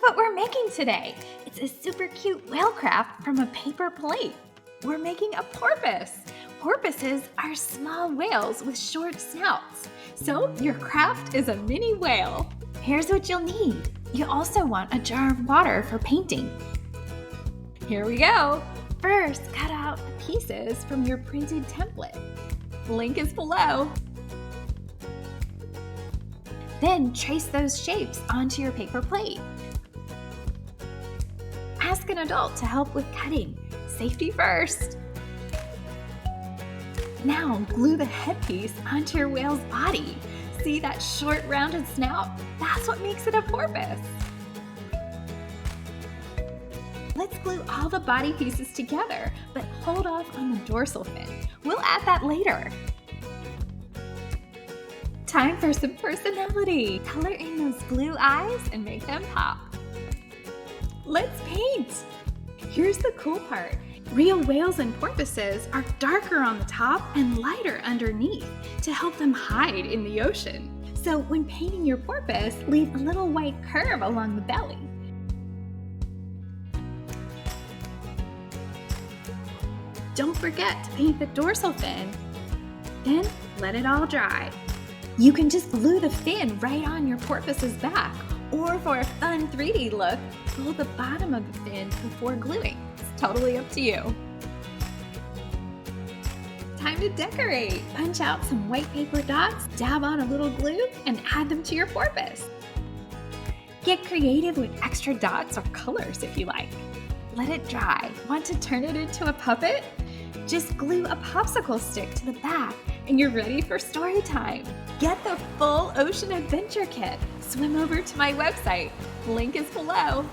what we're making today. It's a super cute whale craft from a paper plate. We're making a porpoise. Porpoises are small whales with short snouts. So your craft is a mini whale. Here's what you'll need. You also want a jar of water for painting. Here we go. First, cut out the pieces from your printed template. Link is below. Then trace those shapes onto your paper plate. Ask an adult to help with cutting. Safety first. Now glue the headpiece onto your whale's body. See that short, rounded snout? That's what makes it a porpoise. Let's glue all the body pieces together, but hold off on the dorsal fin. We'll add that later. Time for some personality. Color in those blue eyes and make them pop. Let's paint. Here's the cool part. Real whales and porpoises are darker on the top and lighter underneath to help them hide in the ocean. So when painting your porpoise, leave a little white curve along the belly. Don't forget to paint the dorsal fin. Then let it all dry. You can just glue the fin right on your porpoise's back, or for a fun 3D look, fold the bottom of the fin before gluing. It's totally up to you. Time to decorate. Punch out some white paper dots, dab on a little glue, and add them to your porpoise. Get creative with extra dots or colors if you like. Let it dry. Want to turn it into a puppet? Just glue a popsicle stick to the back and you're ready for story time. Get the full Ocean Adventure Kit. Swim over to my website. Link is below.